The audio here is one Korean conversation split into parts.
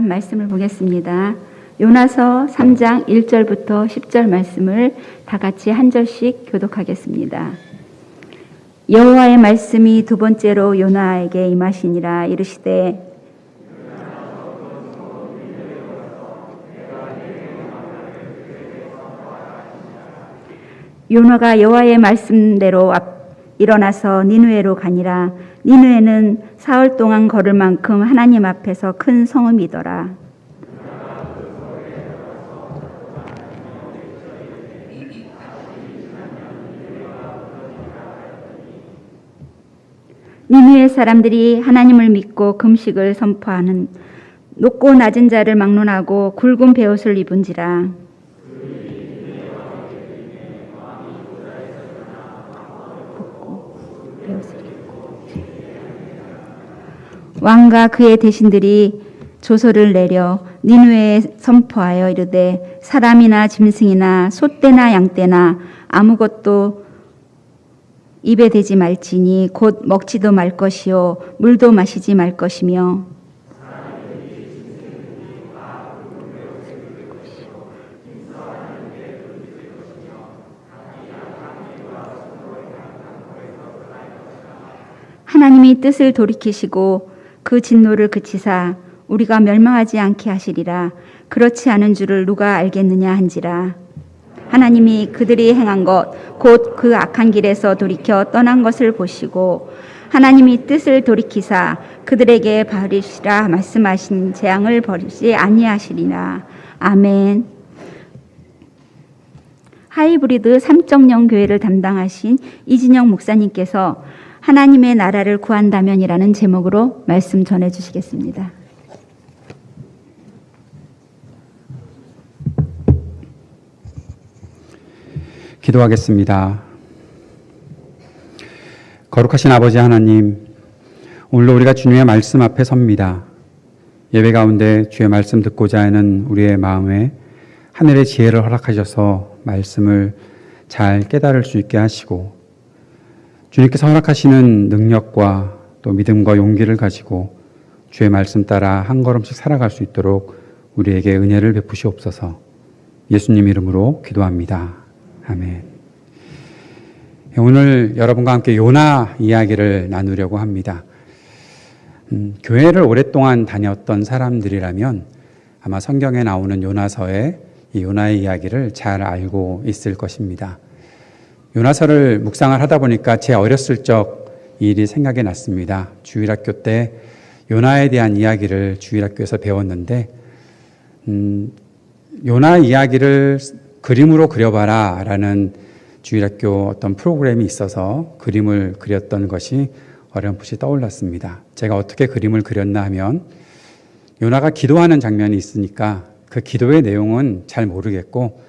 말씀을 보겠습니다. 요나서 3장 1절부터 10절 말씀을 다 같이 한 절씩 교독하겠습니다. 여호와의 말씀이 두 번째로 요나에게 임하시니라. 이르시되 요나가 여호와의 말씀대로 일어나서 니느웨로 가니라. 니느웨는 사흘 동안 걸을 만큼 하나님 앞에서 큰 성읍이더라. 니느웨 사람들이 하나님을 믿고 금식을 선포하는 높고 낮은 자를 막론하고 굵은 베옷을 입은지라. 왕과 그의 대신들이 조서를 내려 니느웨에 선포하여 이르되 사람이나 짐승이나 소떼나 양떼나 아무것도 입에 대지 말지니 곧 먹지도 말 것이요 물도 마시지 말 것이며 하나님이 뜻을 돌이키시고 그 진노를 그치사 우리가 멸망하지 않게 하시리라. 그렇지 않은 줄을 누가 알겠느냐 한지라. 하나님이 그들이 행한 것 곧 그 악한 길에서 돌이켜 떠난 것을 보시고 하나님이 뜻을 돌이키사 그들에게 버리시라 말씀하신 재앙을 버리지 아니하시리라. 아멘. 하이브리드 3.0 교회를 담당하신 이진영 목사님께서 하나님의 나라를 구한다면이라는 제목으로 말씀 전해주시겠습니다. 기도하겠습니다. 거룩하신 아버지 하나님, 오늘도 우리가 주님의 말씀 앞에 섭니다. 예배 가운데 주의 말씀 듣고자 하는 우리의 마음에 하늘의 지혜를 허락하셔서 말씀을 잘 깨달을 수 있게 하시고 주님께서 허락하시는 능력과 또 믿음과 용기를 가지고 주의 말씀 따라 한 걸음씩 살아갈 수 있도록 우리에게 은혜를 베푸시옵소서. 예수님 이름으로 기도합니다. 아멘. 오늘 여러분과 함께 요나 이야기를 나누려고 합니다. 교회를 오랫동안 다녔던 사람들이라면 아마 성경에 나오는 요나서의 이 요나의 이야기를 잘 알고 있을 것입니다. 요나서를 묵상을 하다 보니까 제 어렸을 적 일이 생각이 났습니다. 주일학교 때 요나에 대한 이야기를 주일학교에서 배웠는데 요나 이야기를 그림으로 그려봐라 라는 주일학교 어떤 프로그램이 있어서 그림을 그렸던 것이 어렴풋이 떠올랐습니다. 제가 어떻게 그림을 그렸나 하면 요나가 기도하는 장면이 있으니까 그 기도의 내용은 잘 모르겠고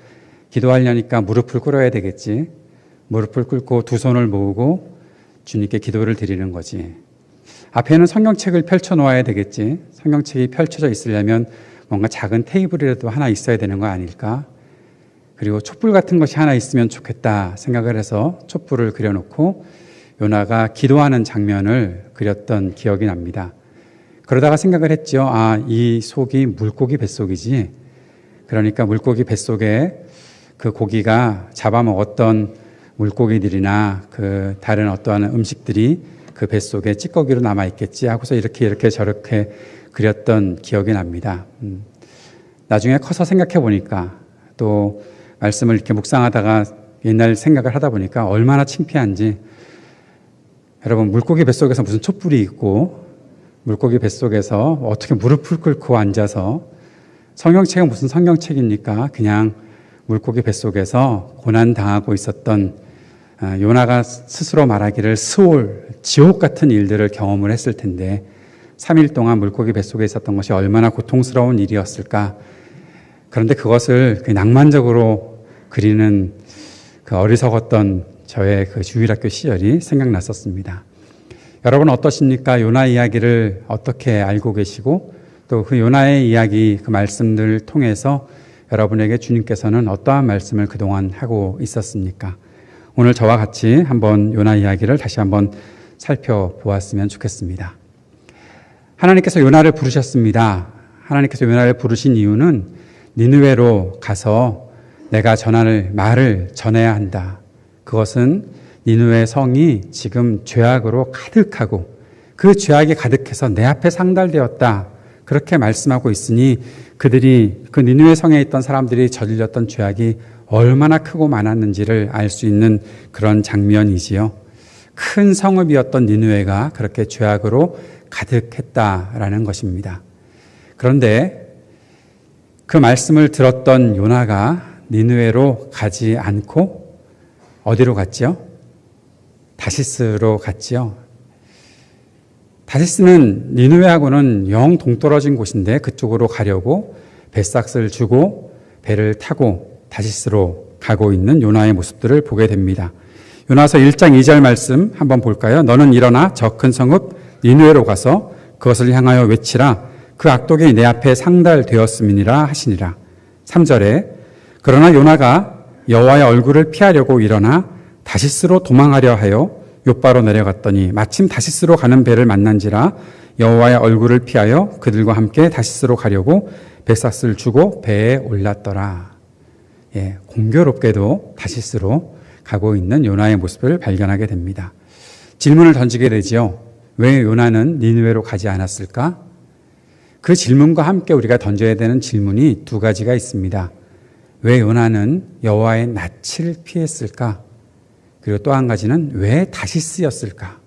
기도하려니까 무릎을 꿇어야 되겠지. 무릎을 꿇고 두 손을 모으고 주님께 기도를 드리는 거지. 앞에는 성경책을 펼쳐 놓아야 되겠지. 성경책이 펼쳐져 있으려면 뭔가 작은 테이블이라도 하나 있어야 되는 거 아닐까? 그리고 촛불 같은 것이 하나 있으면 좋겠다 생각을 해서 촛불을 그려놓고 요나가 기도하는 장면을 그렸던 기억이 납니다. 그러다가 생각을 했죠. 이 속이 물고기 뱃속이지. 그러니까 물고기 뱃속에 그 고기가 잡아먹었던 물고기들이나 그 다른 어떠한 음식들이 그 뱃속에 찌꺼기로 남아있겠지 하고서 이렇게 저렇게 그렸던 기억이 납니다. 나중에 커서 생각해 보니까 또 말씀을 이렇게 묵상하다가 옛날 생각을 하다 보니까 얼마나 창피한지. 여러분, 물고기 뱃속에서 무슨 촛불이 있고 물고기 뱃속에서 어떻게 무릎을 꿇고 앉아서 성경책은 무슨 성경책입니까? 그냥 물고기 뱃속에서 고난당하고 있었던 요나가 스스로 말하기를 스올, 지옥 같은 일들을 경험을 했을 텐데 3일 동안 물고기 뱃속에 있었던 것이 얼마나 고통스러운 일이었을까. 그런데 그것을 낭만적으로 그리는 그 어리석었던 저의 그 주일학교 시절이 생각났었습니다. 여러분 어떠십니까? 요나 이야기를 어떻게 알고 계시고 또 그 요나의 이야기, 그 말씀들을 통해서 여러분에게 주님께서는 어떠한 말씀을 그동안 하고 있었습니까? 오늘 저와 같이 한번 요나 이야기를 다시 한번 살펴보았으면 좋겠습니다. 하나님께서 요나를 부르셨습니다. 하나님께서 요나를 부르신 이유는 니느웨로 가서 내가 전할 말을 전해야 한다. 그것은 니느웨 성이 지금 죄악으로 가득하고 그 죄악이 가득해서 내 앞에 상달되었다. 그렇게 말씀하고 있으니 그들이 그 니느웨 성에 있던 사람들이 저질렀던 죄악이 얼마나 크고 많았는지를 알 수 있는 그런 장면이지요. 큰 성읍이었던 니느웨가 그렇게 죄악으로 가득했다라는 것입니다. 그런데 그 말씀을 들었던 요나가 니느웨로 가지 않고 어디로 갔죠? 다시스로 갔지요. 다시스는 니느웨하고는 영 동떨어진 곳인데 그쪽으로 가려고 뱃삭을 주고 배를 타고 다시스로 가고 있는 요나의 모습들을 보게 됩니다. 요나서 1장 2절 말씀 한번 볼까요? 너는 일어나 저 큰 성읍 니느웨로 가서 그것을 향하여 외치라. 그 악독이 내 앞에 상달되었음이니라 하시니라. 3절에 그러나 요나가 여호와의 얼굴을 피하려고 일어나 다시스로 도망하려 하여 욥바로 내려갔더니 마침 다시스로 가는 배를 만난지라 여호와의 얼굴을 피하여 그들과 함께 다시스로 가려고 뱃삭을 주고 배에 올랐더라. 공교롭게도 다시스로 가고 있는 요나의 모습을 발견하게 됩니다. 질문을 던지게 되지요. 왜 요나는 니느웨로 가지 않았을까? 그 질문과 함께 우리가 던져야 되는 질문이 두 가지가 있습니다. 왜 요나는 여호와의 낯을 피했을까? 그리고 또 한 가지는 왜 다시스였을까?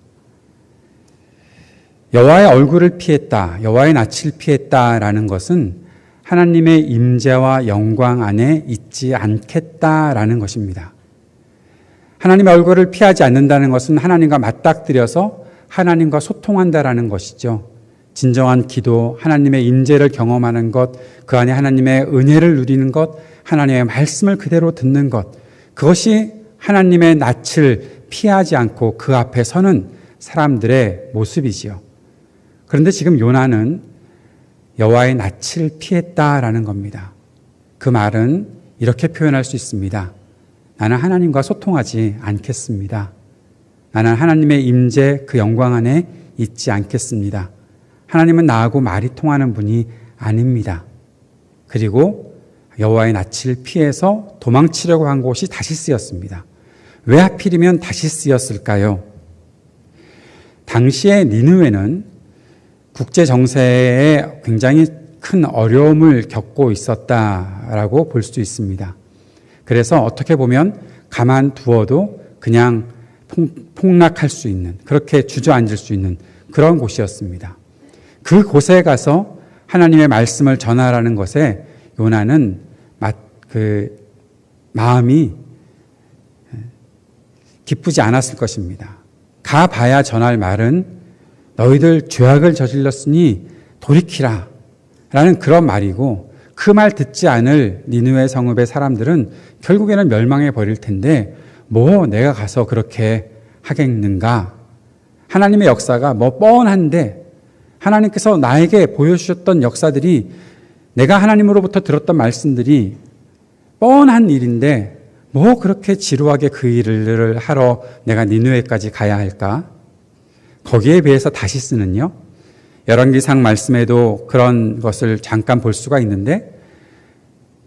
여호와의 얼굴을 피했다, 여호와의 낯을 피했다라는 것은 하나님의 임재와 영광 안에 있지 않겠다라는 것입니다. 하나님의 얼굴을 피하지 않는다는 것은 하나님과 맞닥뜨려서 하나님과 소통한다라는 것이죠. 진정한 기도, 하나님의 임재를 경험하는 것, 그 안에 하나님의 은혜를 누리는 것, 하나님의 말씀을 그대로 듣는 것, 그것이 하나님의 낯을 피하지 않고 그 앞에 서는 사람들의 모습이지요. 그런데 지금 요나는 여호와의 낯을 피했다라는 겁니다. 그 말은 이렇게 표현할 수 있습니다. 나는 하나님과 소통하지 않겠습니다. 나는 하나님의 임재 그 영광 안에 있지 않겠습니다. 하나님은 나하고 말이 통하는 분이 아닙니다. 그리고 여호와의 낯을 피해서 도망치려고 한 곳이 다시스였습니다. 왜 하필이면 다시스였을까요? 당시의 니느웨는 국제 정세에 굉장히 큰 어려움을 겪고 있었다라고 볼 수 있습니다. 그래서 어떻게 보면 가만두어도 그냥 폭락할 수 있는, 그렇게 주저앉을 수 있는 그런 곳이었습니다. 그 곳에 가서 하나님의 말씀을 전하라는 것에 요나는 마음이 기쁘지 않았을 것입니다. 가봐야 전할 말은 너희들 죄악을 저질렀으니 돌이키라 라는 그런 말이고, 그 말 듣지 않을 니느웨 성읍의 사람들은 결국에는 멸망해 버릴 텐데 뭐 내가 가서 그렇게 하겠는가. 하나님의 역사가 뭐 뻔한데, 하나님께서 나에게 보여주셨던 역사들이, 내가 하나님으로부터 들었던 말씀들이 뻔한 일인데 뭐 그렇게 지루하게 그 일을 하러 내가 니느웨까지 가야 할까? 거기에 비해서 다시스는요, 열왕기상 말씀에도 그런 것을 잠깐 볼 수가 있는데,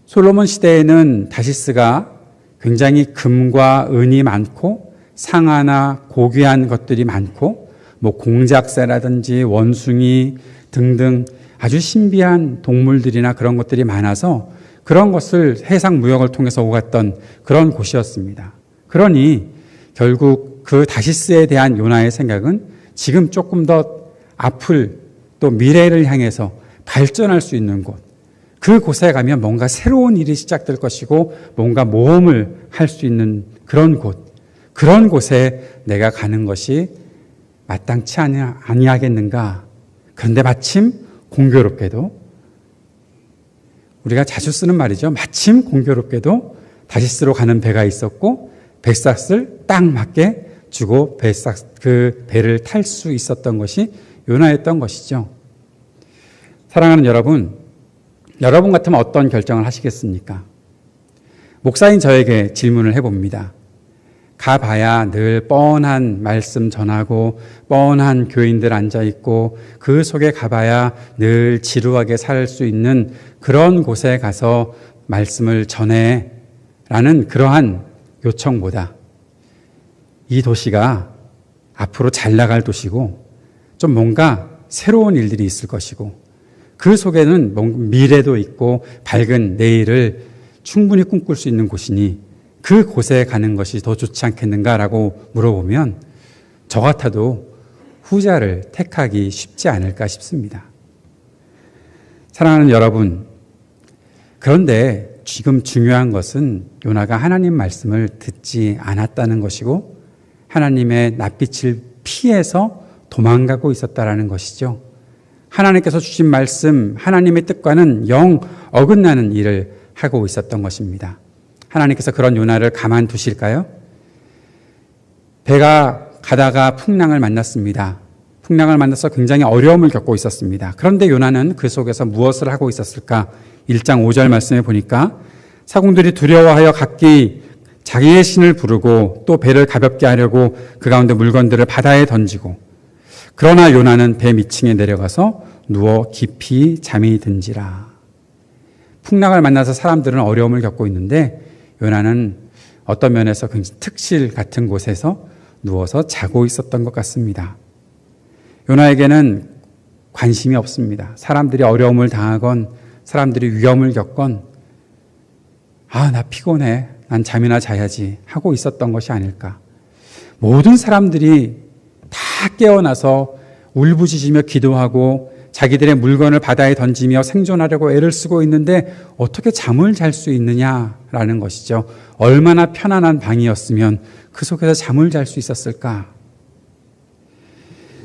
솔로몬 시대에는 다시스가 굉장히 금과 은이 많고 상아나 고귀한 것들이 많고 뭐 공작새라든지 원숭이 등등 아주 신비한 동물들이나 그런 것들이 많아서 그런 것을 해상 무역을 통해서 오갔던 그런 곳이었습니다. 그러니 결국 그 다시스에 대한 요나의 생각은 지금 조금 더 앞을 또 미래를 향해서 발전할 수 있는 곳, 그 곳에 가면 뭔가 새로운 일이 시작될 것이고 뭔가 모험을 할 수 있는 그런 곳, 그런 곳에 내가 가는 것이 마땅치 아니하겠는가. 그런데 마침 공교롭게도, 우리가 자주 쓰는 말이죠. 마침 공교롭게도 다시스로 가는 배가 있었고 뱃삭을 딱 맞게 주고 그 배를 탈 수 있었던 것이 요나였던 것이죠. 사랑하는 여러분, 여러분 같으면 어떤 결정을 하시겠습니까? 목사인 저에게 질문을 해봅니다. 가봐야 늘 뻔한 말씀 전하고 뻔한 교인들 앉아있고 그 속에 가봐야 늘 지루하게 살 수 있는 그런 곳에 가서 말씀을 전해 라는 그러한 요청보다 이 도시가 앞으로 잘 나갈 도시고 좀 뭔가 새로운 일들이 있을 것이고 그 속에는 미래도 있고 밝은 내일을 충분히 꿈꿀 수 있는 곳이니 그 곳에 가는 것이 더 좋지 않겠는가라고 물어보면 저 같아도 후자를 택하기 쉽지 않을까 싶습니다. 사랑하는 여러분, 그런데 지금 중요한 것은 요나가 하나님 말씀을 듣지 않았다는 것이고 하나님의 낯빛을 피해서 도망가고 있었다라는 것이죠. 하나님께서 주신 말씀, 하나님의 뜻과는 영 어긋나는 일을 하고 있었던 것입니다. 하나님께서 그런 요나를 가만두실까요? 배가 가다가 풍랑을 만났습니다. 풍랑을 만나서 굉장히 어려움을 겪고 있었습니다. 그런데 요나는 그 속에서 무엇을 하고 있었을까? 1장 5절 말씀에 보니까 사공들이 두려워하여 각기 자기의 신을 부르고 또 배를 가볍게 하려고 그 가운데 물건들을 바다에 던지고 그러나 요나는 배 밑층에 내려가서 누워 깊이 잠이 든지라. 풍랑을 만나서 사람들은 어려움을 겪고 있는데 요나는 어떤 면에서 굉장히 특실 같은 곳에서 누워서 자고 있었던 것 같습니다. 요나에게는 관심이 없습니다. 사람들이 어려움을 당하건 사람들이 위험을 겪건 나 피곤해. 난 잠이나 자야지 하고 있었던 것이 아닐까. 모든 사람들이 다 깨어나서 울부짖으며 기도하고 자기들의 물건을 바다에 던지며 생존하려고 애를 쓰고 있는데 어떻게 잠을 잘 수 있느냐라는 것이죠. 얼마나 편안한 방이었으면 그 속에서 잠을 잘 수 있었을까.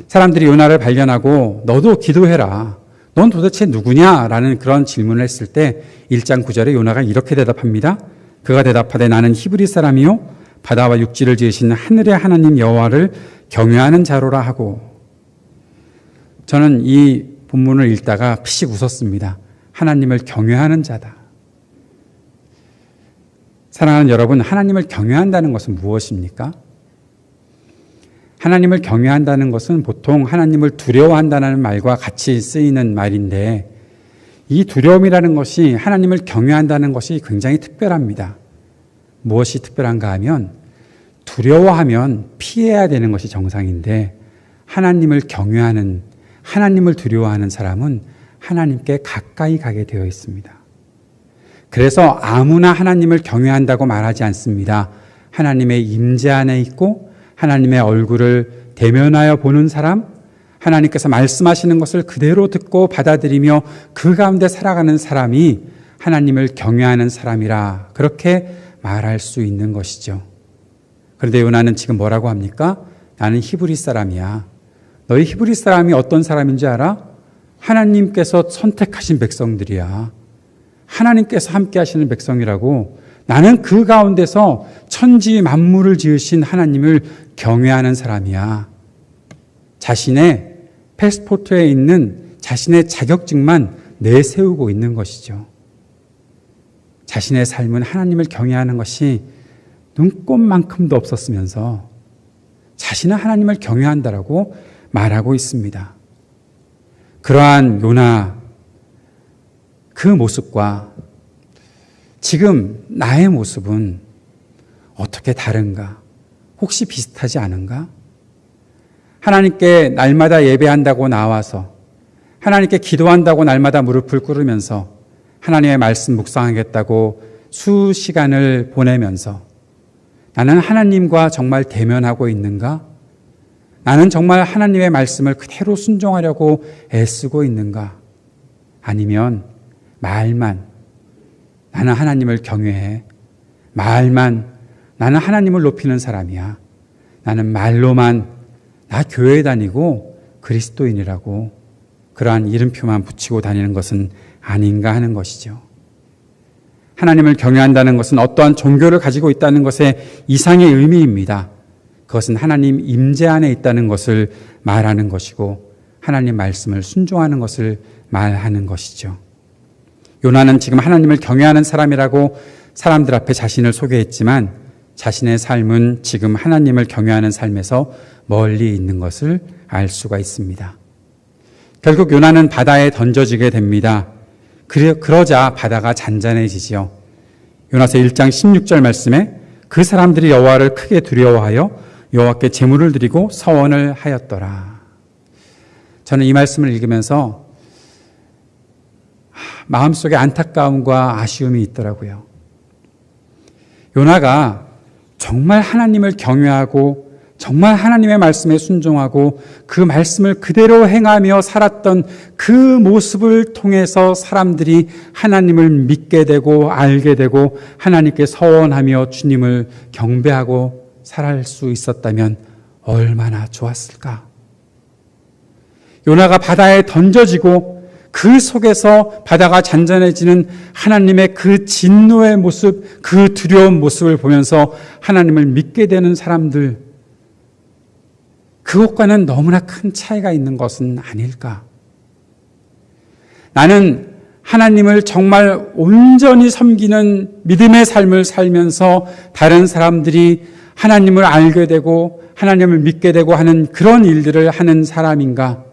사람들이 요나를 발견하고 너도 기도해라. 넌 도대체 누구냐라는 그런 질문을 했을 때 1장 9절에 요나가 이렇게 대답합니다. 그가 대답하되 나는 히브리 사람이요 바다와 육지를 지으신 하늘의 하나님 여호와를 경외하는 자로라 하고. 저는 이 본문을 읽다가 피식 웃었습니다. 하나님을 경외하는 자다. 사랑하는 여러분, 하나님을 경외한다는 것은 무엇입니까? 하나님을 경외한다는 것은 보통 하나님을 두려워한다는 말과 같이 쓰이는 말인데 이 두려움이라는 것이 하나님을 경외한다는 것이 굉장히 특별합니다. 무엇이 특별한가 하면 두려워하면 피해야 되는 것이 정상인데 하나님을 경외하는, 하나님을 두려워하는 사람은 하나님께 가까이 가게 되어 있습니다. 그래서 아무나 하나님을 경외한다고 말하지 않습니다. 하나님의 임재 안에 있고 하나님의 얼굴을 대면하여 보는 사람, 하나님께서 말씀하시는 것을 그대로 듣고 받아들이며 그 가운데 살아가는 사람이 하나님을 경외하는 사람이라 그렇게 말할 수 있는 것이죠. 그런데 요나는 지금 뭐라고 합니까? 나는 히브리 사람이야. 너희 히브리 사람이 어떤 사람인지 알아? 하나님께서 선택하신 백성들이야. 하나님께서 함께 하시는 백성이라고. 나는 그 가운데서 천지 만물을 지으신 하나님을 경외하는 사람이야. 자신의 패스포트에 있는 자신의 자격증만 내세우고 있는 것이죠. 자신의 삶은 하나님을 경외하는 것이 눈꼽만큼도 없었으면서 자신은 하나님을 경외한다라고 말하고 있습니다. 그러한 요나 그 모습과 지금 나의 모습은 어떻게 다른가? 혹시 비슷하지 않은가? 하나님께 날마다 예배한다고 나와서 하나님께 기도한다고 날마다 무릎을 꿇으면서 하나님의 말씀 묵상하겠다고 수시간을 보내면서 나는 하나님과 정말 대면하고 있는가? 나는 정말 하나님의 말씀을 그대로 순종하려고 애쓰고 있는가? 아니면 말만 나는 하나님을 경외해. 말만 나는 하나님을 높이는 사람이야. 나는 말로만 나 교회 다니고 그리스도인이라고 그러한 이름표만 붙이고 다니는 것은 아닌가 하는 것이죠. 하나님을 경외한다는 것은 어떠한 종교를 가지고 있다는 것의 이상의 의미입니다. 그것은 하나님 임재 안에 있다는 것을 말하는 것이고 하나님 말씀을 순종하는 것을 말하는 것이죠. 요나는 지금 하나님을 경외하는 사람이라고 사람들 앞에 자신을 소개했지만 자신의 삶은 지금 하나님을 경외하는 삶에서 멀리 있는 것을 알 수가 있습니다. 결국 요나는 바다에 던져지게 됩니다. 그러자 바다가 잔잔해지지요. 요나서 1장 16절 말씀에 그 사람들이 여호와를 크게 두려워하여 여호와께 제물을 드리고 서원을 하였더라. 저는 이 말씀을 읽으면서 마음속에 안타까움과 아쉬움이 있더라고요. 요나가 정말 하나님을 경외하고 정말 하나님의 말씀에 순종하고 그 말씀을 그대로 행하며 살았던 그 모습을 통해서 사람들이 하나님을 믿게 되고 알게 되고 하나님께 서원하며 주님을 경배하고 살 수 있었다면 얼마나 좋았을까. 요나가 바다에 던져지고 그 속에서 바다가 잔잔해지는 하나님의 그 진노의 모습, 그 두려운 모습을 보면서 하나님을 믿게 되는 사람들, 그것과는 너무나 큰 차이가 있는 것은 아닐까. 나는 하나님을 정말 온전히 섬기는 믿음의 삶을 살면서 다른 사람들이 하나님을 알게 되고 하나님을 믿게 되고 하는 그런 일들을 하는 사람인가?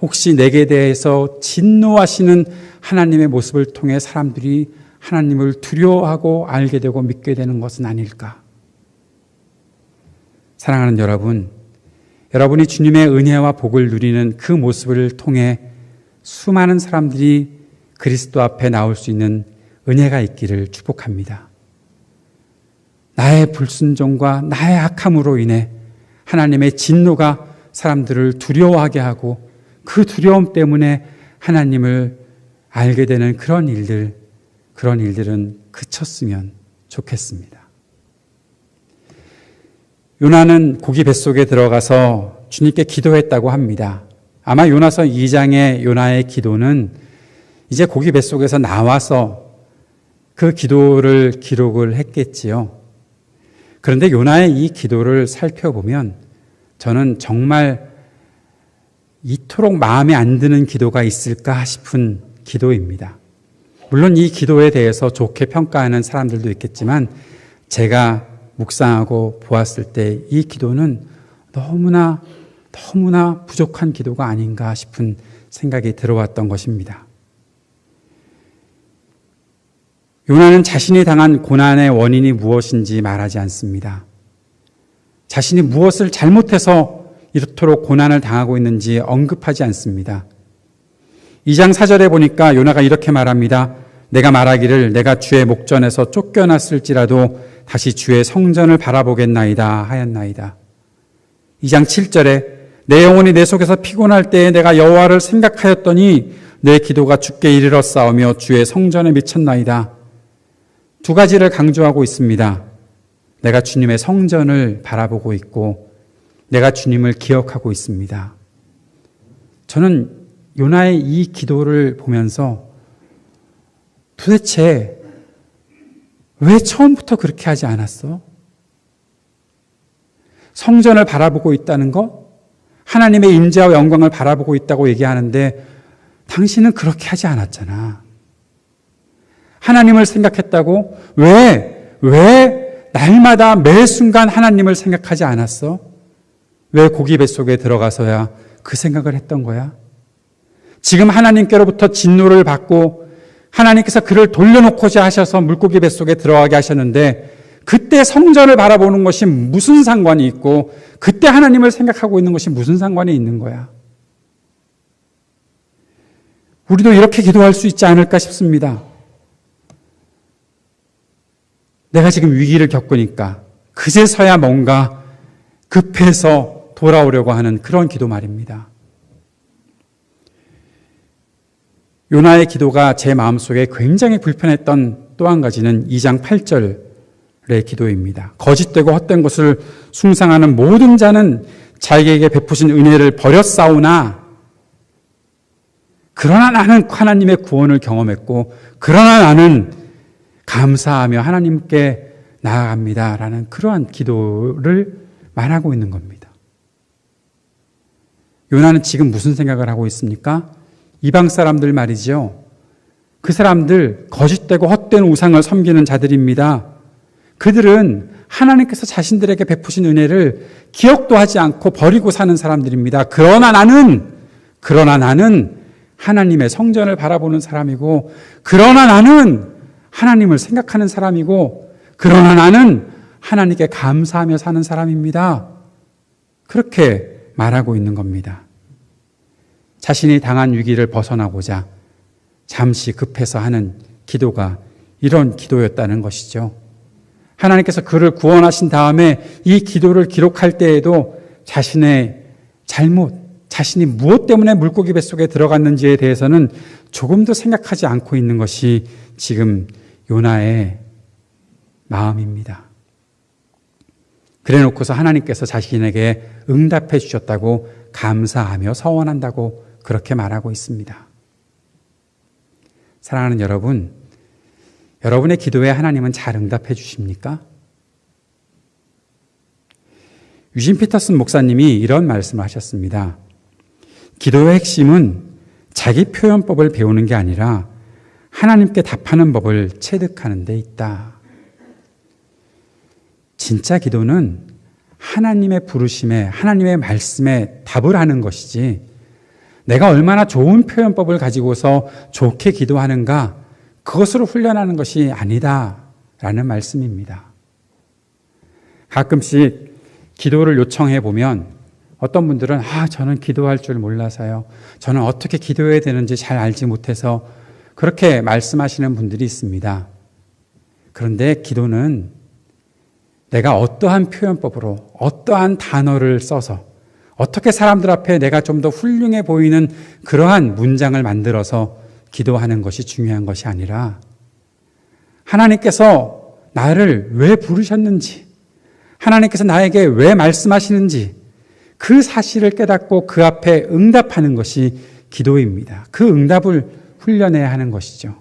혹시 내게 대해서 진노하시는 하나님의 모습을 통해 사람들이 하나님을 두려워하고 알게 되고 믿게 되는 것은 아닐까? 사랑하는 여러분, 여러분이 주님의 은혜와 복을 누리는 그 모습을 통해 수많은 사람들이 그리스도 앞에 나올 수 있는 은혜가 있기를 축복합니다. 나의 불순종과 나의 악함으로 인해 하나님의 진노가 사람들을 두려워하게 하고 그 두려움 때문에 하나님을 알게 되는 그런 일들은 그쳤으면 좋겠습니다. 요나는 고기 뱃속에 들어가서 주님께 기도했다고 합니다. 아마 요나서 2장의 요나의 기도는 이제 고기 뱃속에서 나와서 그 기도를 기록을 했겠지요. 그런데 요나의 이 기도를 살펴보면 저는 정말 이토록 마음에 안 드는 기도가 있을까 싶은 기도입니다. 물론 이 기도에 대해서 좋게 평가하는 사람들도 있겠지만 제가 묵상하고 보았을 때 이 기도는 너무나 부족한 기도가 아닌가 싶은 생각이 들어왔던 것입니다. 요나는 자신이 당한 고난의 원인이 무엇인지 말하지 않습니다. 자신이 무엇을 잘못해서 이토록 고난을 당하고 있는지 언급하지 않습니다. 2장 4절에 보니까 요나가 이렇게 말합니다. 내가 말하기를 내가 주의 목전에서 쫓겨났을지라도 다시 주의 성전을 바라보겠나이다 하였나이다. 2장 7절에 내 영혼이 내 속에서 피곤할 때에 내가 여호와를 생각하였더니 내 기도가 주께 이르렀사오며 주의 성전에 미쳤나이다. 두 가지를 강조하고 있습니다. 내가 주님의 성전을 바라보고 있고 내가 주님을 기억하고 있습니다. 저는 요나의 이 기도를 보면서 도대체 왜 처음부터 그렇게 하지 않았어? 성전을 바라보고 있다는 거, 하나님의 임재와 영광을 바라보고 있다고 얘기하는데 당신은 그렇게 하지 않았잖아. 하나님을 생각했다고? 왜 날마다 매 순간 하나님을 생각하지 않았어? 왜 고기 뱃속에 들어가서야 그 생각을 했던 거야? 지금 하나님께로부터 진노를 받고 하나님께서 그를 돌려놓고자 하셔서 물고기 뱃속에 들어가게 하셨는데 그때 성전을 바라보는 것이 무슨 상관이 있고 그때 하나님을 생각하고 있는 것이 무슨 상관이 있는 거야? 우리도 이렇게 기도할 수 있지 않을까 싶습니다. 내가 지금 위기를 겪으니까 그제서야 뭔가 급해서 돌아오려고 하는 그런 기도 말입니다. 요나의 기도가 제 마음속에 굉장히 불편했던 또 한 가지는 2장 8절의 기도입니다. 거짓되고 헛된 것을 숭상하는 모든 자는 자기에게 베푸신 은혜를 버렸사오나 그러나 나는 하나님의 구원을 경험했고 그러나 나는 감사하며 하나님께 나아갑니다라는 그러한 기도를 말하고 있는 겁니다. 요나는 지금 무슨 생각을 하고 있습니까? 이방 사람들 말이죠. 그 사람들 거짓되고 헛된 우상을 섬기는 자들입니다. 그들은 하나님께서 자신들에게 베푸신 은혜를 기억도 하지 않고 버리고 사는 사람들입니다. 그러나 나는 하나님의 성전을 바라보는 사람이고, 그러나 나는 하나님을 생각하는 사람이고, 그러나 나는 하나님께 감사하며 사는 사람입니다. 그렇게 말하고 있는 겁니다. 자신이 당한 위기를 벗어나고자 잠시 급해서 하는 기도가 이런 기도였다는 것이죠. 하나님께서 그를 구원하신 다음에 이 기도를 기록할 때에도 자신의 잘못, 자신이 무엇 때문에 물고기 뱃속에 들어갔는지에 대해서는 조금도 생각하지 않고 있는 것이 지금 요나의 마음입니다. 그래 놓고서 하나님께서 자신에게 응답해 주셨다고 감사하며 서원한다고 그렇게 말하고 있습니다. 사랑하는 여러분, 여러분의 기도에 하나님은 잘 응답해 주십니까? 유진 피터슨 목사님이 이런 말씀을 하셨습니다. 기도의 핵심은 자기 표현법을 배우는 게 아니라 하나님께 답하는 법을 체득하는 데 있다. 진짜 기도는 하나님의 부르심에, 하나님의 말씀에 답을 하는 것이지, 내가 얼마나 좋은 표현법을 가지고서 좋게 기도하는가, 그것으로 훈련하는 것이 아니다라는 말씀입니다. 가끔씩 기도를 요청해 보면 어떤 분들은 저는 기도할 줄 몰라서요, 저는 어떻게 기도해야 되는지 잘 알지 못해서, 그렇게 말씀하시는 분들이 있습니다. 그런데 기도는 내가 어떠한 표현법으로, 어떠한 단어를 써서, 어떻게 사람들 앞에 내가 좀 더 훌륭해 보이는 그러한 문장을 만들어서 기도하는 것이 중요한 것이 아니라, 하나님께서 나를 왜 부르셨는지, 하나님께서 나에게 왜 말씀하시는지 그 사실을 깨닫고 그 앞에 응답하는 것이 기도입니다. 그 응답을 훈련해야 하는 것이죠.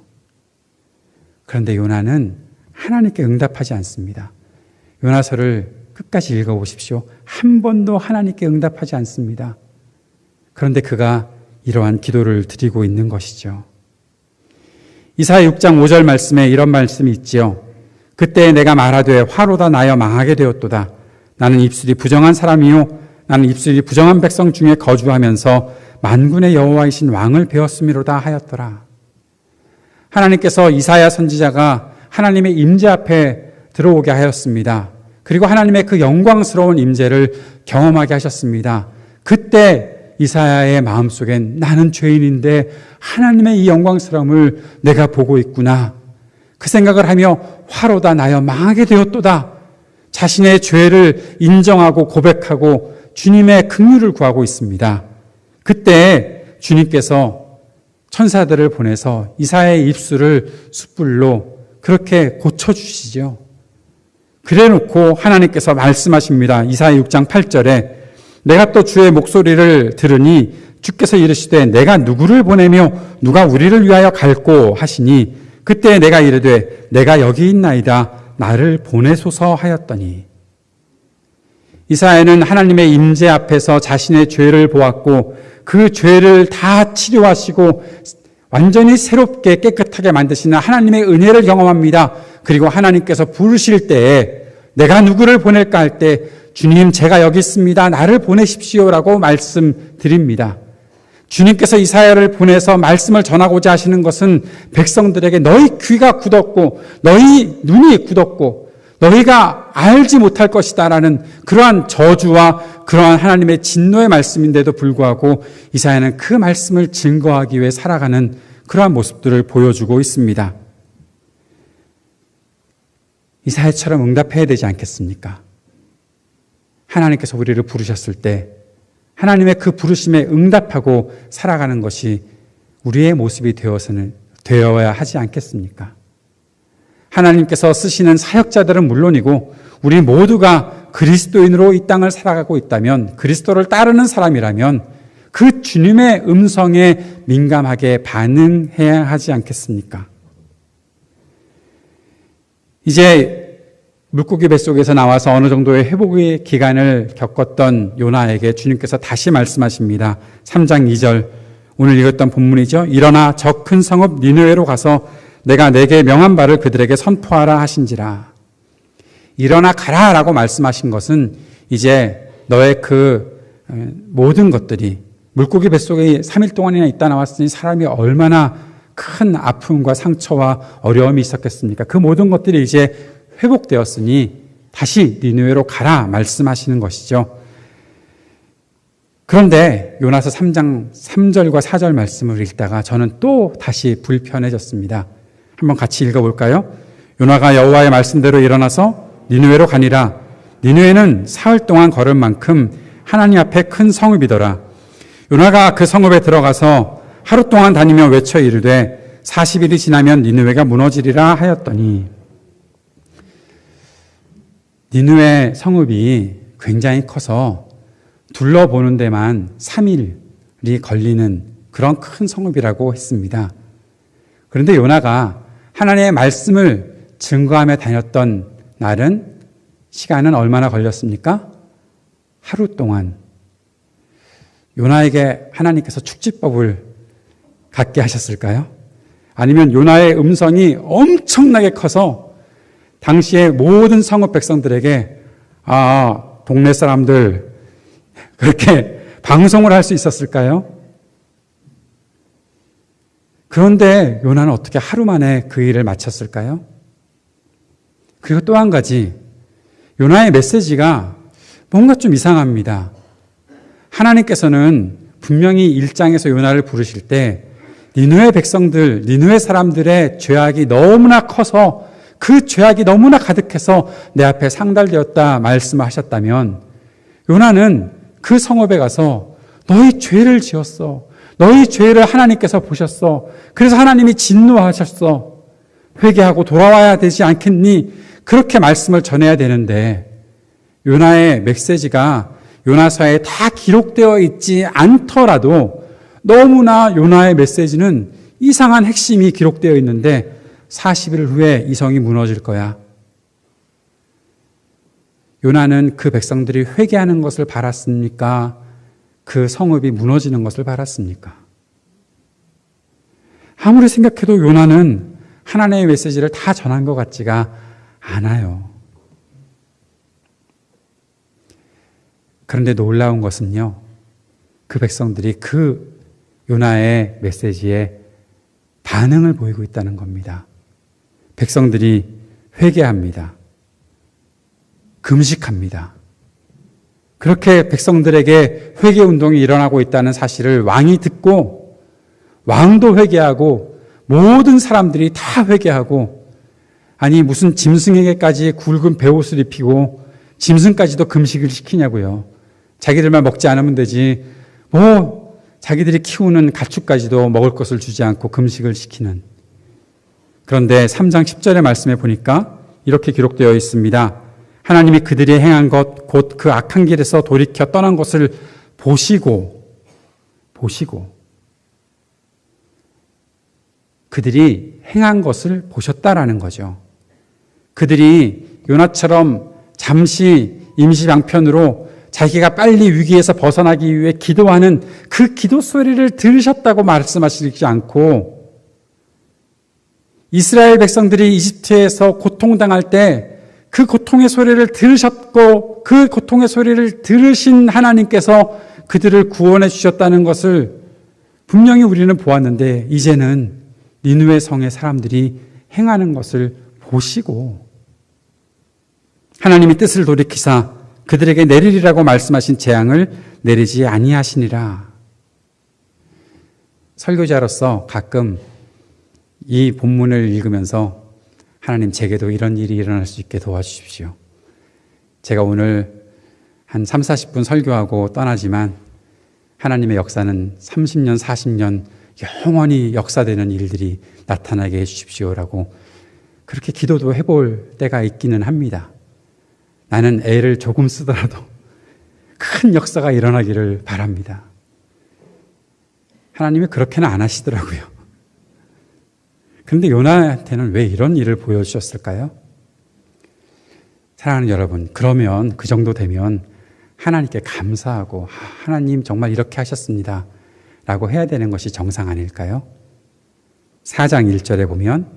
그런데 요나는 하나님께 응답하지 않습니다. 요나서를 끝까지 읽어보십시오. 한 번도 하나님께 응답하지 않습니다. 그런데 그가 이러한 기도를 드리고 있는 것이죠. 이사야 6장 5절 말씀에 이런 말씀이 있지요. 그때 내가 말하되 화로다 나여 망하게 되었도다. 나는 입술이 부정한 사람이요 나는 입술이 부정한 백성 중에 거주하면서 만군의 여호와이신 왕을 배웠음이로다 하였더라. 하나님께서 이사야 선지자가 하나님의 임재 앞에 들어오게 하였습니다. 그리고 하나님의 그 영광스러운 임재를 경험하게 하셨습니다. 그때 이사야의 마음속엔 나는 죄인인데 하나님의 이 영광스러움을 내가 보고 있구나, 그 생각을 하며 화로다 나여 망하게 되었도다. 자신의 죄를 인정하고 고백하고 주님의 긍휼을 구하고 있습니다. 그때 주님께서 천사들을 보내서 이사야의 입술을 숯불로 그렇게 고쳐주시죠. 그래 놓고 하나님께서 말씀하십니다. 이사야 6장 8절에 내가 또 주의 목소리를 들으니 주께서 이르시되 내가 누구를 보내며 누가 우리를 위하여 갈꼬 하시니 그때 내가 이르되 내가 여기 있나이다 나를 보내소서 하였더니. 이사야는 하나님의 임재 앞에서 자신의 죄를 보았고 그 죄를 다 치료하시고 완전히 새롭게 깨끗하게 만드시는 하나님의 은혜를 경험합니다. 그리고 하나님께서 부르실 때에 내가 누구를 보낼까 할 때 주님 제가 여기 있습니다. 나를 보내십시오라고 말씀드립니다. 주님께서 이사야를 보내서 말씀을 전하고자 하시는 것은 백성들에게 너희 귀가 굳었고 너희 눈이 굳었고 너희가 알지 못할 것이다 라는 그러한 저주와 그러한 하나님의 진노의 말씀인데도 불구하고 이사야는 그 말씀을 증거하기 위해 살아가는 그러한 모습들을 보여주고 있습니다. 이사야처럼 응답해야 되지 않겠습니까? 하나님께서 우리를 부르셨을 때 하나님의 그 부르심에 응답하고 살아가는 것이 우리의 모습이 되어야 하지 않겠습니까? 하나님께서 쓰시는 사역자들은 물론이고 우리 모두가 그리스도인으로 이 땅을 살아가고 있다면, 그리스도를 따르는 사람이라면 그 주님의 음성에 민감하게 반응해야 하지 않겠습니까? 이제 물고기 뱃속에서 나와서 어느 정도의 회복의 기간을 겪었던 요나에게 주님께서 다시 말씀하십니다. 3장 2절, 오늘 읽었던 본문이죠. 일어나 저 큰 성읍 니느웨로 가서 내가 내게 명한 바를 그들에게 선포하라 하신지라. 일어나 가라라고 말씀하신 것은 이제 너의 그 모든 것들이 물고기 뱃속에 3일 동안이나 있다 나왔으니 사람이 얼마나 큰 아픔과 상처와 어려움이 있었겠습니까? 그 모든 것들이 이제 회복되었으니 다시 니느웨로 가라 말씀하시는 것이죠. 그런데 요나서 3장 3절과 4절 말씀을 읽다가 저는 또 다시 불편해졌습니다. 한번 같이 읽어볼까요? 요나가 여호와의 말씀대로 일어나서 니느웨로 가니라. 니느웨는 사흘 동안 걸을 만큼 하나님 앞에 큰 성읍이더라. 요나가 그 성읍에 들어가서 하루 동안 다니며 외쳐 이르되 40일이 지나면 니느웨가 무너지리라 하였더니, 니느웨 성읍이 굉장히 커서 둘러보는 데만 3일이 걸리는 그런 큰 성읍이라고 했습니다. 그런데 요나가 하나님의 말씀을 증거하며 다녔던 날은, 시간은 얼마나 걸렸습니까? 하루 동안. 요나에게 하나님께서 축지법을 갖게 하셨을까요? 아니면 요나의 음성이 엄청나게 커서 당시의 모든 성읍 백성들에게 동네 사람들 그렇게 방송을 할 수 있었을까요? 그런데 요나는 어떻게 하루 만에 그 일을 마쳤을까요? 그리고 또 한 가지, 요나의 메시지가 뭔가 좀 이상합니다. 하나님께서는 분명히 1장에서 요나를 부르실 때 니느웨 백성들, 니느웨 사람들의 죄악이 너무나 커서 그 죄악이 너무나 가득해서 내 앞에 상달되었다 말씀하셨다면, 요나는 그 성읍에 가서 너희 죄를 지었어. 너희 죄를 하나님께서 보셨어. 그래서 하나님이 진노하셨어. 회개하고 돌아와야 되지 않겠니? 그렇게 말씀을 전해야 되는데, 요나의 메시지가 요나서에 다 기록되어 있지 않더라도 너무나 요나의 메시지는 이상한 핵심이 기록되어 있는데 40일 후에 이 성이 무너질 거야. 요나는 그 백성들이 회개하는 것을 바랐습니까? 그 성읍이 무너지는 것을 바랐습니까? 아무리 생각해도 요나는 하나님의 메시지를 다 전한 것 같지가 않아요. 그런데 놀라운 것은요, 그 백성들이 그 요나의 메시지에 반응을 보이고 있다는 겁니다. 백성들이 회개합니다. 금식합니다. 그렇게 백성들에게 회개 운동이 일어나고 있다는 사실을 왕이 듣고, 왕도 회개하고 모든 사람들이 다 회개하고, 아니 무슨 짐승에게까지 굵은 베옷을 입히고 짐승까지도 금식을 시키냐고요. 자기들만 먹지 않으면 되지 자기들이 키우는 가축까지도 먹을 것을 주지 않고 금식을 시키는. 그런데 3장 10절의 말씀에 보니까 이렇게 기록되어 있습니다. 하나님이 그들이 행한 것 곧 그 악한 길에서 돌이켜 떠난 것을 보시고 그들이 행한 것을 보셨다라는 거죠. 그들이 요나처럼 잠시 임시방편으로 자기가 빨리 위기에서 벗어나기 위해 기도하는 그 기도 소리를 들으셨다고 말씀하시지 않고, 이스라엘 백성들이 이집트에서 고통당할 때 그 고통의 소리를 들으셨고, 그 고통의 소리를 들으신 하나님께서 그들을 구원해 주셨다는 것을 분명히 우리는 보았는데, 이제는 니느웨 성의 사람들이 행하는 것을 보시고 하나님이 뜻을 돌이키사 그들에게 내리리라고 말씀하신 재앙을 내리지 아니하시니라. 설교자로서 가끔 이 본문을 읽으면서 하나님, 제게도 이런 일이 일어날 수 있게 도와주십시오. 제가 오늘 한 3, 40분 설교하고 떠나지만 하나님의 역사는 30년, 40년 영원히 역사되는 일들이 나타나게 해주십시오라고 그렇게 기도도 해볼 때가 있기는 합니다. 나는 애를 조금 쓰더라도 큰 역사가 일어나기를 바랍니다. 하나님이 그렇게는 안 하시더라고요. 그런데 요나한테는 왜 이런 일을 보여주셨을까요? 사랑하는 여러분, 그러면 그 정도 되면 하나님께 감사하고 하나님 정말 이렇게 하셨습니다 라고 해야 되는 것이 정상 아닐까요? 4장 1절에 보면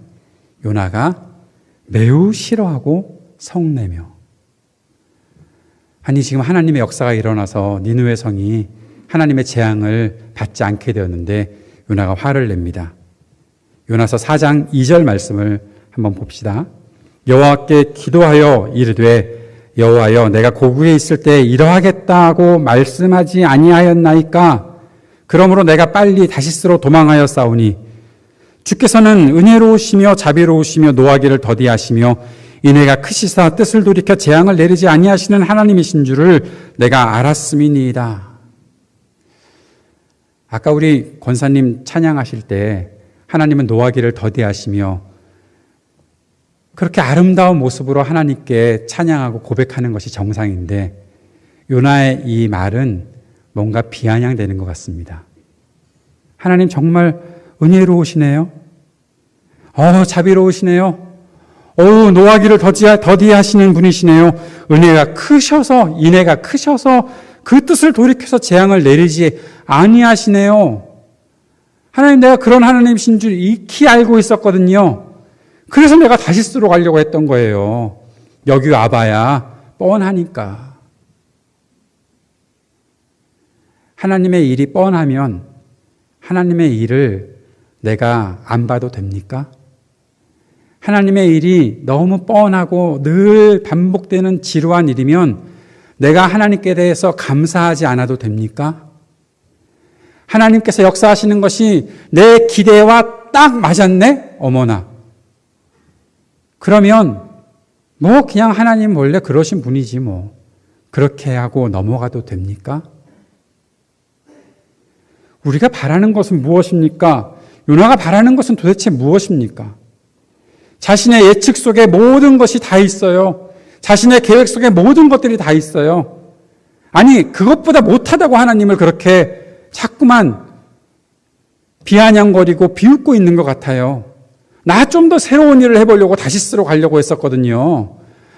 요나가 매우 싫어하고 성내며. 아니 지금 하나님의 역사가 일어나서 니느웨 성이 하나님의 재앙을 받지 않게 되었는데 요나가 화를 냅니다. 요나서 4장 2절 말씀을 한번 봅시다. 여호와께 기도하여 이르되 여호와여 내가 고국에 있을 때 이러하겠다고 말씀하지 아니하였나이까? 그러므로 내가 빨리 다시스로 도망하여 싸우니 주께서는 은혜로우시며 자비로우시며 노하기를 더디하시며 인애가 크시사 뜻을 돌이켜 재앙을 내리지 아니하시는 하나님이신 줄을 내가 알았음이니이다. 아까 우리 권사님 찬양하실 때 하나님은 노하기를 더디하시며 그렇게 아름다운 모습으로 하나님께 찬양하고 고백하는 것이 정상인데 요나의 이 말은 뭔가 비아냥되는 것 같습니다. 하나님 정말 은혜로우시네요. 자비로우시네요. 노하기를 더디하시는 분이시네요. 은혜가 크셔서 인애가 크셔서 그 뜻을 돌이켜서 재앙을 내리지 아니하시네요. 하나님 내가 그런 하나님이신 줄 익히 알고 있었거든요. 그래서 내가 다시스로 가려고 했던 거예요. 여기 와봐야 뻔하니까. 하나님의 일이 뻔하면 하나님의 일을 내가 안 봐도 됩니까? 하나님의 일이 너무 뻔하고 늘 반복되는 지루한 일이면 내가 하나님께 대해서 감사하지 않아도 됩니까? 하나님께서 역사하시는 것이 내 기대와 딱 맞았네? 어머나. 그러면 그냥 하나님 원래 그러신 분이지 그렇게 하고 넘어가도 됩니까? 우리가 바라는 것은 무엇입니까? 요나가 바라는 것은 도대체 무엇입니까? 자신의 예측 속에 모든 것이 다 있어요. 자신의 계획 속에 모든 것들이 다 있어요. 아니, 그것보다 못하다고 하나님을 그렇게 자꾸만 비아냥거리고 비웃고 있는 것 같아요. 나 좀 더 새로운 일을 해보려고 다시스로 가려고 했었거든요.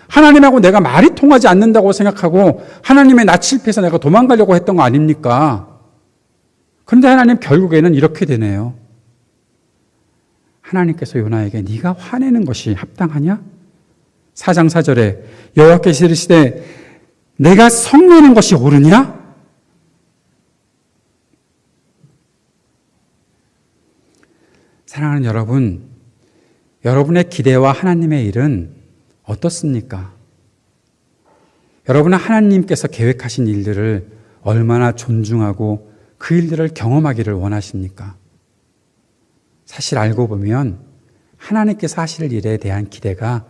하나님하고 내가 말이 통하지 않는다고 생각하고 하나님의 낯을 피해서 내가 도망가려고 했던 거 아닙니까? 그런데 하나님 결국에는 이렇게 되네요. 하나님께서 요나에게 네가 화내는 것이 합당하냐? 4장 4절에 여호와께서 이르시되 내가 성내는 것이 옳으냐? 사랑하는 여러분, 여러분의 기대와 하나님의 일은 어떻습니까? 여러분은 하나님께서 계획하신 일들을 얼마나 존중하고 그 일들을 경험하기를 원하십니까? 사실 알고 보면 하나님께서 하실 일에 대한 기대가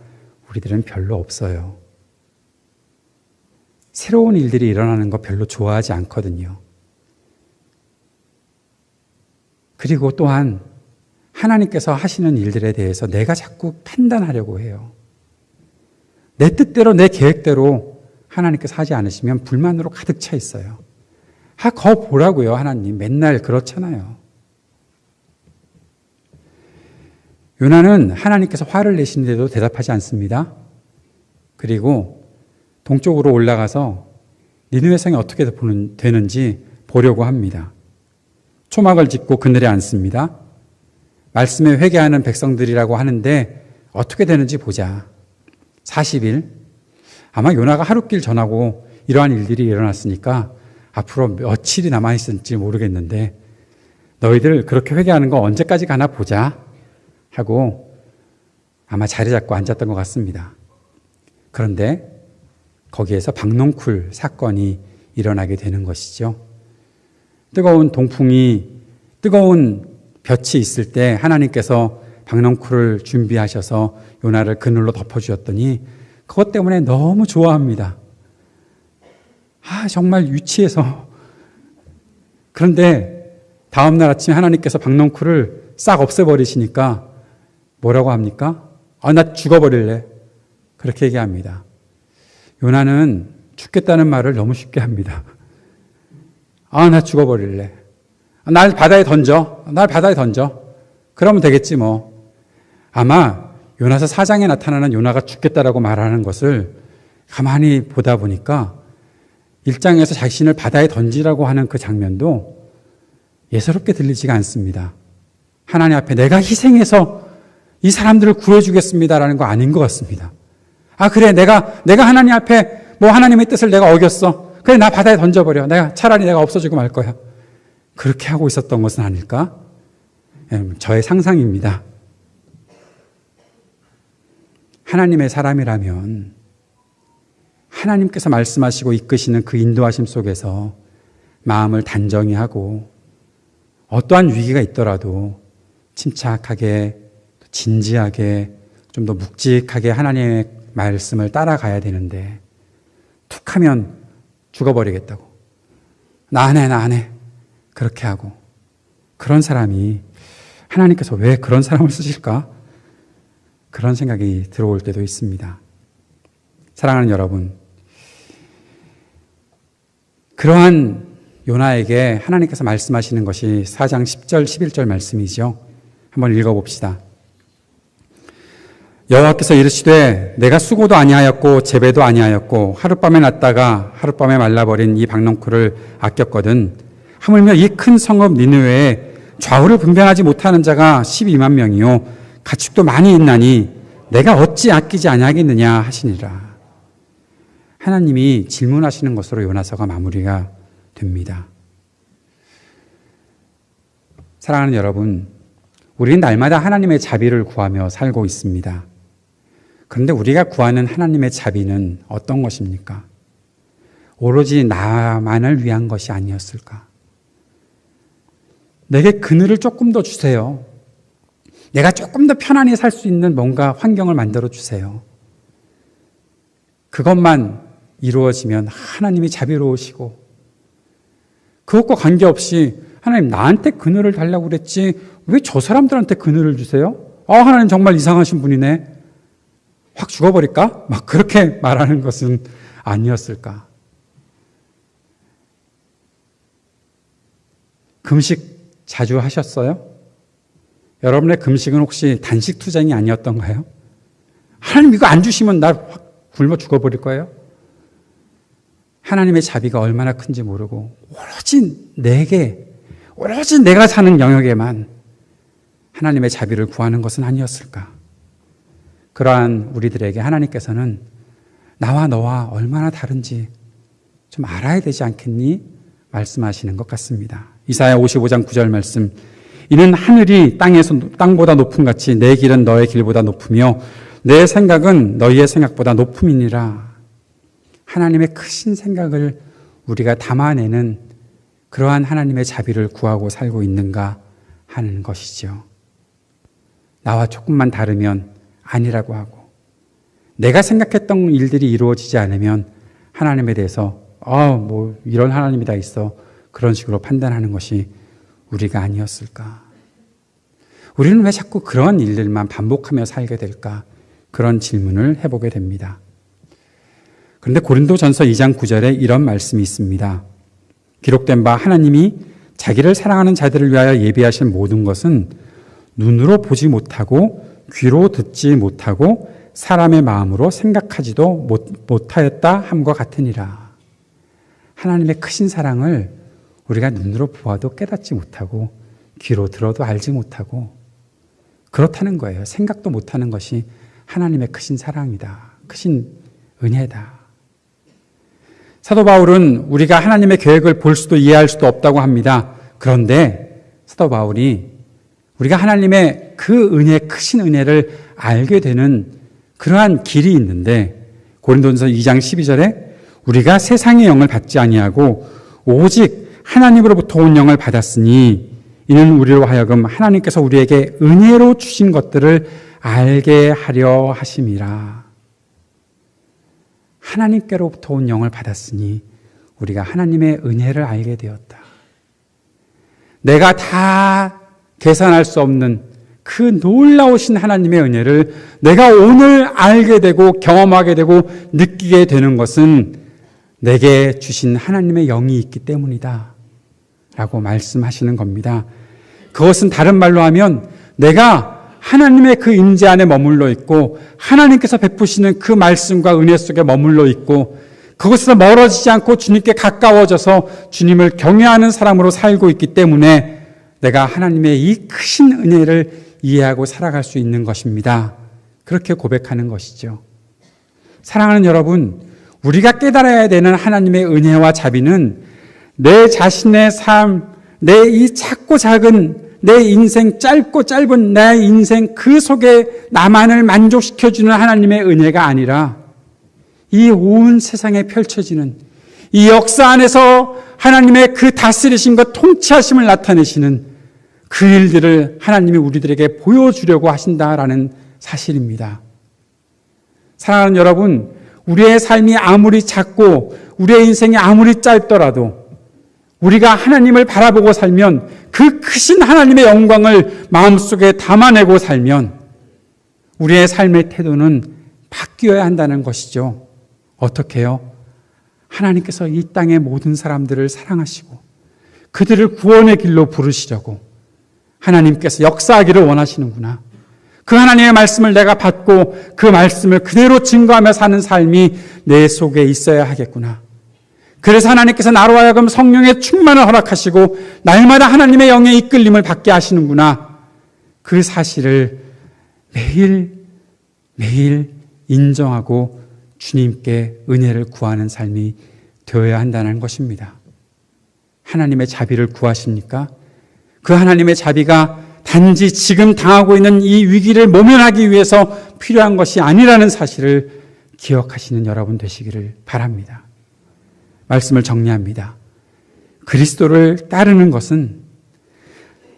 우리들은 별로 없어요. 새로운 일들이 일어나는 거 별로 좋아하지 않거든요. 그리고 또한 하나님께서 하시는 일들에 대해서 내가 자꾸 판단하려고 해요. 내 뜻대로 내 계획대로 하나님께서 하지 않으시면 불만으로 가득 차 있어요. 거 보라고요. 하나님 맨날 그렇잖아요. 요나는 하나님께서 화를 내시는데도 대답하지 않습니다. 그리고 동쪽으로 올라가서 니느웨 성이 어떻게 되는지 보려고 합니다. 초막을 짓고 그늘에 앉습니다. 말씀에 회개하는 백성들이라고 하는데 어떻게 되는지 보자. 40일. 아마 요나가 하룻길 전하고 이러한 일들이 일어났으니까 앞으로 며칠이 남아있을지 모르겠는데 너희들 그렇게 회개하는 거 언제까지 가나 보자 하고 아마 자리 잡고 앉았던 것 같습니다. 그런데 거기에서 박농쿨 사건이 일어나게 되는 것이죠. 뜨거운 볕이 있을 때 하나님께서 박농쿨을 준비하셔서 요나를 그늘로 덮어주었더니 그것 때문에 너무 좋아합니다. 정말 유치해서. 그런데 다음날 아침에 하나님께서 박농쿨을 싹 없애버리시니까 뭐라고 합니까? 나 죽어버릴래. 그렇게 얘기합니다. 요나는 죽겠다는 말을 너무 쉽게 합니다. 나 죽어버릴래. 날 바다에 던져. 그러면 되겠지 아마 요나서 4장에 나타나는 요나가 죽겠다라고 말하는 것을 가만히 보다 보니까 1장에서 자신을 바다에 던지라고 하는 그 장면도 예사롭게 들리지가 않습니다. 하나님 앞에 내가 희생해서 이 사람들을 구해주겠습니다라는 거 아닌 것 같습니다. 그래, 내가 하나님 앞에 하나님의 뜻을 내가 어겼어. 그래, 나 바다에 던져버려. 차라리 내가 없어지고 말 거야. 그렇게 하고 있었던 것은 아닐까? 저의 상상입니다. 하나님의 사람이라면 하나님께서 말씀하시고 이끄시는 그 인도하심 속에서 마음을 단정히 하고 어떠한 위기가 있더라도 침착하게, 진지하게, 좀 더 묵직하게 하나님의 말씀을 따라가야 되는데 툭 하면 죽어버리겠다고. 나 안 해. 그렇게 하고. 그런 사람이 하나님께서 왜 그런 사람을 쓰실까? 그런 생각이 들어올 때도 있습니다. 사랑하는 여러분, 그러한 요나에게 하나님께서 말씀하시는 것이 4장 10절, 11절 말씀이죠. 한번 읽어봅시다. 여호와께서 이르시되 내가 수고도 아니하였고 재배도 아니하였고 하룻밤에 났다가 하룻밤에 말라버린 이 박농쿨을 아꼈거든 하물며 이 큰 성읍 니느웨에 좌우를 분별하지 못하는 자가 12만 명이요 가축도 많이 있나니 내가 어찌 아끼지 아니하겠느냐 하시니라. 하나님이 질문하시는 것으로 요나서가 마무리가 됩니다. 사랑하는 여러분, 우리는 날마다 하나님의 자비를 구하며 살고 있습니다. 그런데 우리가 구하는 하나님의 자비는 어떤 것입니까? 오로지 나만을 위한 것이 아니었을까? 내게 그늘을 조금 더 주세요. 내가 조금 더 편안히 살 수 있는 뭔가 환경을 만들어 주세요. 그것만 이루어지면 하나님이 자비로우시고 그것과 관계없이 하나님 나한테 그늘을 달라고 그랬지 왜 저 사람들한테 그늘을 주세요? 하나님 정말 이상하신 분이네. 확 죽어버릴까? 막 그렇게 말하는 것은 아니었을까? 금식 자주 하셨어요? 여러분의 금식은 혹시 단식 투쟁이 아니었던가요? 하나님 이거 안 주시면 나 확 굶어 죽어버릴 거예요? 하나님의 자비가 얼마나 큰지 모르고 오로지 내가 사는 영역에만 하나님의 자비를 구하는 것은 아니었을까? 그러한 우리들에게 하나님께서는 나와 너와 얼마나 다른지 좀 알아야 되지 않겠니? 말씀하시는 것 같습니다. 이사야 55장 9절 말씀. 이는 하늘이 땅보다 높음 같이 내 길은 너의 길보다 높으며 내 생각은 너희의 생각보다 높음이니라. 하나님의 크신 생각을 우리가 담아내는 그러한 하나님의 자비를 구하고 살고 있는가 하는 것이죠. 나와 조금만 다르면 아니라고 하고 내가 생각했던 일들이 이루어지지 않으면 하나님에 대해서 이런 하나님이 다 있어 그런 식으로 판단하는 것이 우리가 아니었을까? 우리는 왜 자꾸 그런 일들만 반복하며 살게 될까? 그런 질문을 해보게 됩니다. 그런데 고린도전서 2장 9절에 이런 말씀이 있습니다. 기록된 바 하나님이 자기를 사랑하는 자들을 위하여 예비하신 모든 것은 눈으로 보지 못하고 귀로 듣지 못하고 사람의 마음으로 생각하지도 못하였다 함과 같으니라. 하나님의 크신 사랑을 우리가 눈으로 보아도 깨닫지 못하고 귀로 들어도 알지 못하고 그렇다는 거예요. 생각도 못하는 것이 하나님의 크신 사랑이다. 크신 은혜다. 사도 바울은 우리가 하나님의 계획을 볼 수도 이해할 수도 없다고 합니다. 그런데 사도 바울이 우리가 하나님의 그 은혜, 크신 은혜를 알게 되는 그러한 길이 있는데 고린도전서 2장 12절에 우리가 세상의 영을 받지 아니하고 오직 하나님으로부터 온 영을 받았으니 이는 우리로 하여금 하나님께서 우리에게 은혜로 주신 것들을 알게 하려 하심이라. 하나님께로부터 온 영을 받았으니 우리가 하나님의 은혜를 알게 되었다. 내가 다 계산할 수 없는 그 놀라우신 하나님의 은혜를 내가 오늘 알게 되고 경험하게 되고 느끼게 되는 것은 내게 주신 하나님의 영이 있기 때문이다 라고 말씀하시는 겁니다. 그것은 다른 말로 하면 내가 하나님의 그 임재 안에 머물러 있고 하나님께서 베푸시는 그 말씀과 은혜 속에 머물러 있고 그것에서 멀어지지 않고 주님께 가까워져서 주님을 경외하는 사람으로 살고 있기 때문에 내가 하나님의 이 크신 은혜를 이해하고 살아갈 수 있는 것입니다. 그렇게 고백하는 것이죠. 사랑하는 여러분, 우리가 깨달아야 되는 하나님의 은혜와 자비는 내 자신의 삶, 내 이 작고 작은 내 인생, 짧고 짧은 내 인생 그 속에 나만을 만족시켜주는 하나님의 은혜가 아니라 이 온 세상에 펼쳐지는 이 역사 안에서 하나님의 그 다스리심과 통치하심을 나타내시는 그 일들을 하나님이 우리들에게 보여주려고 하신다라는 사실입니다. 사랑하는 여러분, 우리의 삶이 아무리 작고 우리의 인생이 아무리 짧더라도 우리가 하나님을 바라보고 살면 그 크신 하나님의 영광을 마음속에 담아내고 살면 우리의 삶의 태도는 바뀌어야 한다는 것이죠. 어떻게 해요? 하나님께서 이 땅의 모든 사람들을 사랑하시고 그들을 구원의 길로 부르시려고 하나님께서 역사하기를 원하시는구나. 그 하나님의 말씀을 내가 받고 그 말씀을 그대로 증거하며 사는 삶이 내 속에 있어야 하겠구나. 그래서 하나님께서 나로 하여금 성령의 충만을 허락하시고 날마다 하나님의 영의 이끌림을 받게 하시는구나. 그 사실을 매일 인정하고 주님께 은혜를 구하는 삶이 되어야 한다는 것입니다. 하나님의 자비를 구하십니까? 그 하나님의 자비가 단지 지금 당하고 있는 이 위기를 모면하기 위해서 필요한 것이 아니라는 사실을 기억하시는 여러분 되시기를 바랍니다. 말씀을 정리합니다. 그리스도를 따르는 것은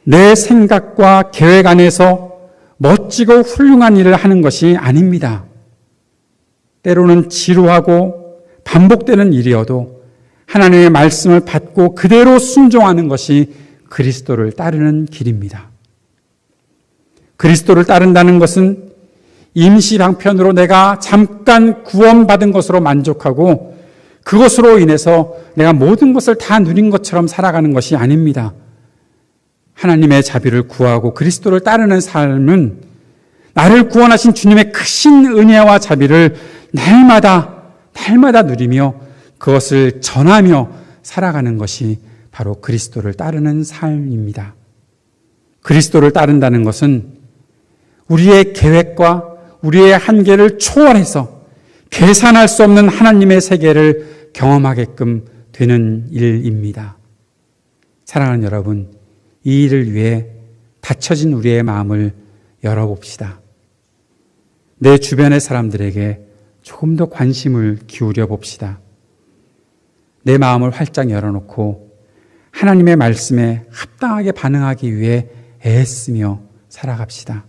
내 생각과 계획 안에서 멋지고 훌륭한 일을 하는 것이 아닙니다. 때로는 지루하고 반복되는 일이어도 하나님의 말씀을 받고 그대로 순종하는 것이 그리스도를 따르는 길입니다. 그리스도를 따른다는 것은 임시 방편으로 내가 잠깐 구원받은 것으로 만족하고 그것으로 인해서 내가 모든 것을 다 누린 것처럼 살아가는 것이 아닙니다. 하나님의 자비를 구하고 그리스도를 따르는 삶은 나를 구원하신 주님의 크신 은혜와 자비를 날마다 누리며 그것을 전하며 살아가는 것이 바로 그리스도를 따르는 삶입니다. 그리스도를 따른다는 것은 우리의 계획과 우리의 한계를 초월해서 계산할 수 없는 하나님의 세계를 경험하게끔 되는 일입니다. 사랑하는 여러분, 이 일을 위해 닫혀진 우리의 마음을 열어봅시다. 내 주변의 사람들에게 조금 더 관심을 기울여 봅시다. 내 마음을 활짝 열어놓고 하나님의 말씀에 합당하게 반응하기 위해 애쓰며 살아갑시다.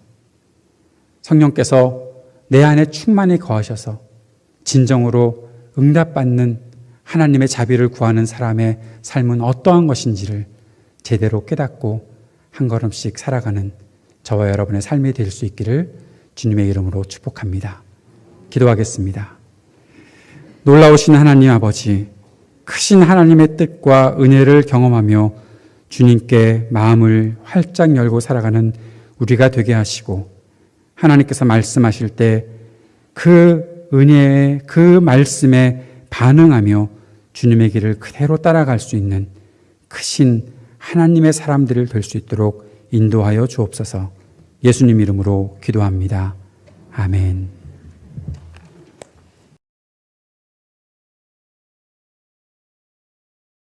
성령께서 내 안에 충만히 거하셔서 진정으로 응답받는 하나님의 자비를 구하는 사람의 삶은 어떠한 것인지를 제대로 깨닫고 한 걸음씩 살아가는 저와 여러분의 삶이 될 수 있기를 주님의 이름으로 축복합니다. 기도하겠습니다. 놀라우신 하나님 아버지, 크신 하나님의 뜻과 은혜를 경험하며 주님께 마음을 활짝 열고 살아가는 우리가 되게 하시고 하나님께서 말씀하실 때 그 은혜의 그 말씀에 반응하며 주님의 길을 그대로 따라갈 수 있는 크신 하나님의 사람들을 될 수 있도록 인도하여 주옵소서. 예수님 이름으로 기도합니다. 아멘.